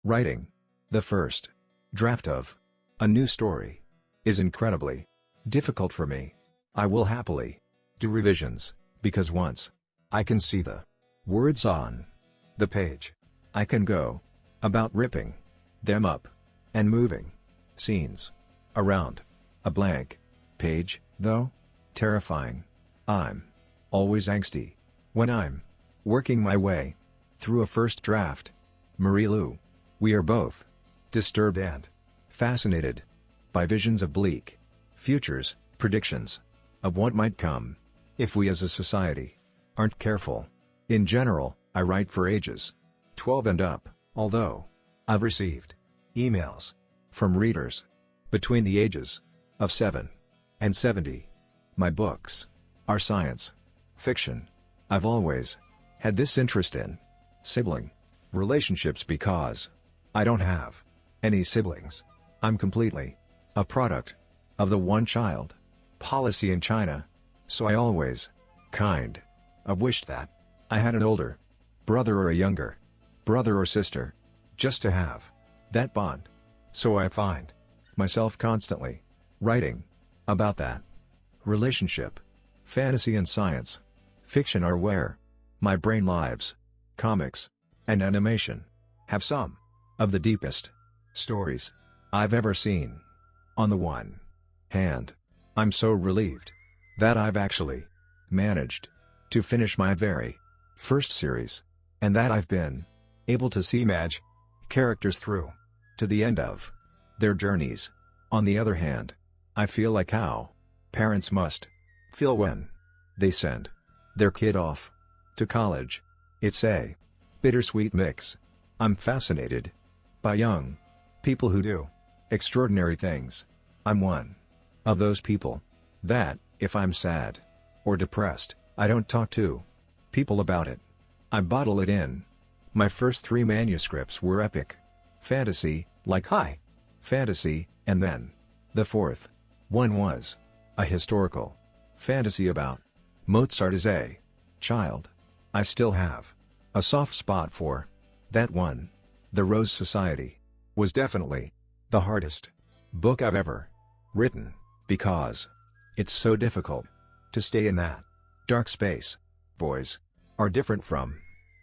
Writing the first draft of a new story is incredibly difficult for me. I will happily do revisions, because once I can see the words on the page, I can go about ripping them up and moving scenes around a blank page, though terrifying. I'm always angsty when I'm working my way through a first draft. Marie Lu. We are both disturbed and fascinated by visions of bleak futures, predictions of what might come if we as a society aren't careful. In general, I write for ages 12 and up, although I've received emails from readers between the ages of 7 and 70. My books are science fiction. I've always had this interest in sibling relationships because I don't have any siblings. I'm completely a product of the one-child policy in China, so I always kind of wished that I had an older brother or a younger brother or sister, just to have that bond. So I find myself constantly writing about that relationship. Fantasy and science fiction are where my brain lives. Comics and animation have some of the deepest stories I've ever seen. On the one hand, I'm so relieved that I've actually managed to finish my very first series, and that I've been able to see Madge characters through to the end of their journeys. On the other hand, I feel like how parents must feel when they send their kid off to college. It's a bittersweet mix. I'm fascinated by young people who do extraordinary things. I'm one of those people that, if I'm sad or depressed, I don't talk to people about it. I bottle it in. My first 3 manuscripts were epic fantasy, like high fantasy, and then the fourth one was a historical fantasy about Mozart as a child. I still have a soft spot for that one. The Rose Society was definitely the hardest book I've ever written, because it's so difficult to stay in that dark space. Boys are different from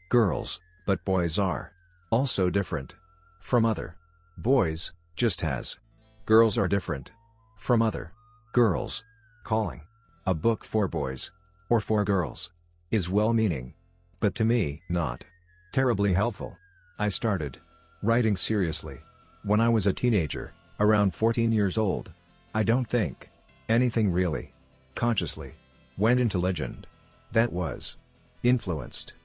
girls, but boys are also different from other boys, just as girls are different from other girls. Calling a book for boys or for girls is well-meaning, but to me not terribly helpful. I started writing seriously when I was a teenager, around 14 years old. I don't think anything really consciously went into legend that was influenced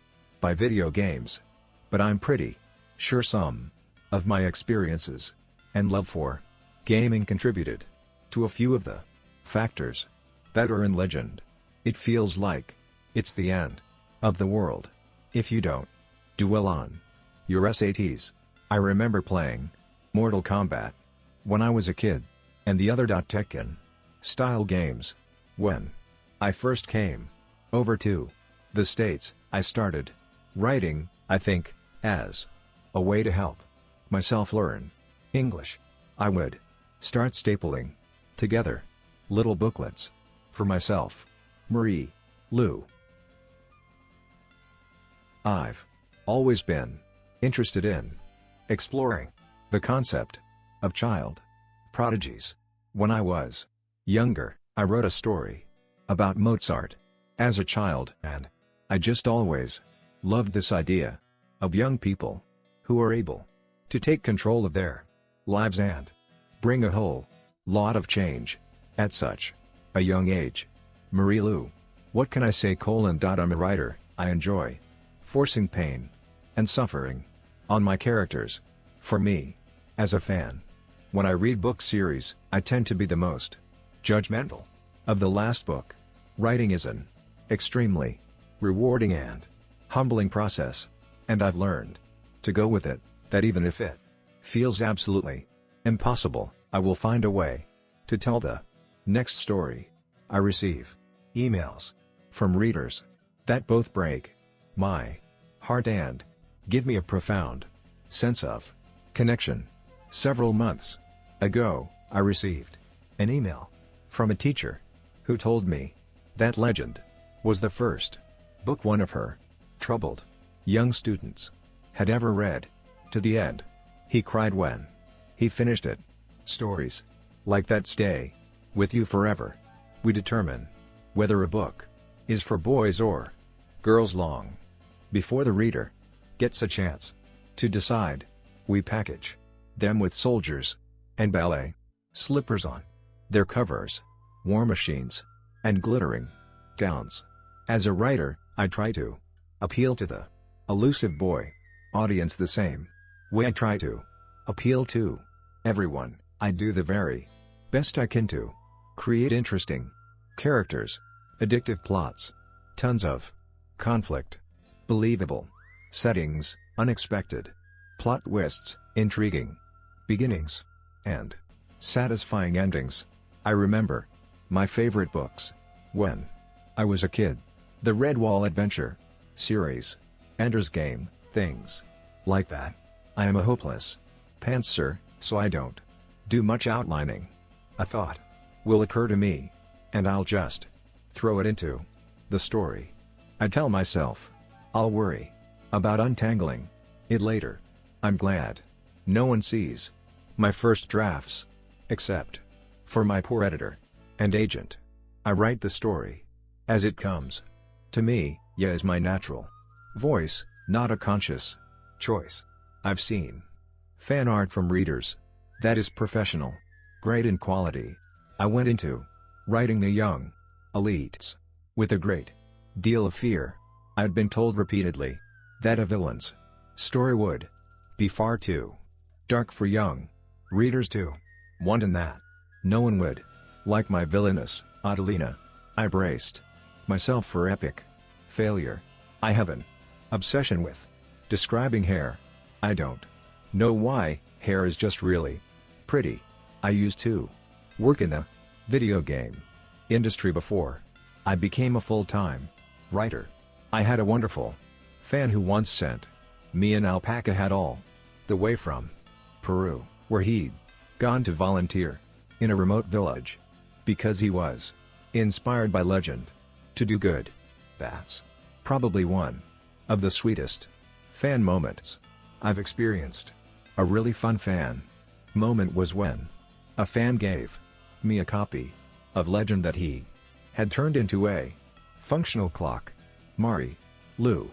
by video games, but I'm pretty sure some of my experiences and love for gaming contributed to a few of the factors that are in legend. It feels like it's the end of the world if you don't do well on your SATs. I remember playing Mortal Kombat when I was a kid, and the other Tekken style games. When I first came over to the States, I started writing, I think, as a way to help myself learn English. I would start stapling together little booklets for myself. Marie Lu. I've always been interested in exploring the concept of child prodigies. When I was younger, I wrote a story about Mozart as a child, and I just always loved this idea of young people who are able to take control of their lives and bring a whole lot of change at such a young age. Marie Lu. What can I say? I'm a writer. I enjoy forcing pain and suffering on my characters. For me, as a fan, when I read book series, I tend to be the most judgmental of the last book. Writing is an extremely rewarding and humbling process, and I've learned to go with it, that even if it feels absolutely impossible, I will find a way to tell the next story. I receive emails from readers that both break my heart and give me a profound sense of Connection. Several months ago, I received an email from a teacher who told me that Legend was the first book one of her troubled young students had ever read to the end. He cried when he finished it. Stories like that stay with you forever. We determine whether a book is for boys or girls long before the reader gets a chance to decide. We package them with soldiers and ballet slippers on their covers, war machines, and glittering gowns. As a writer, I try to appeal to the elusive boy audience the same way I try to appeal to everyone. I do the very best I can to create interesting characters, addictive plots, tons of conflict, believable settings, unexpected plot twists, intriguing beginnings, and satisfying endings. I remember my favorite books when I was a kid. The Redwall Adventure series, Ender's Game, things like that. I am a hopeless pantser, so I don't do much outlining. A thought will occur to me, and I'll just throw it into the story. I tell myself I'll worry about untangling it later. I'm glad no one sees my first drafts, except for my poor editor and agent. I write the story as it comes to me, is my natural voice, not a conscious choice. I've seen fan art from readers that is professional, great in quality. I went into writing the young elites with a great deal of fear. I'd been told repeatedly that a villain's story would be far too dark for young readers to want, and that no one would like my villainous Adelina. I braced myself for epic failure. I have an obsession with describing hair. I don't know why. Hair is just really pretty. I used to work in the video game industry before I became a full-time writer. I had a wonderful fan who once sent me an alpaca hat all the way from Peru, where he'd gone to volunteer in a remote village because he was inspired by Legend to do good. That's probably one of the sweetest fan moments I've experienced. A really fun fan moment was when a fan gave me a copy of Legend that he had turned into a functional clock. Mari Lou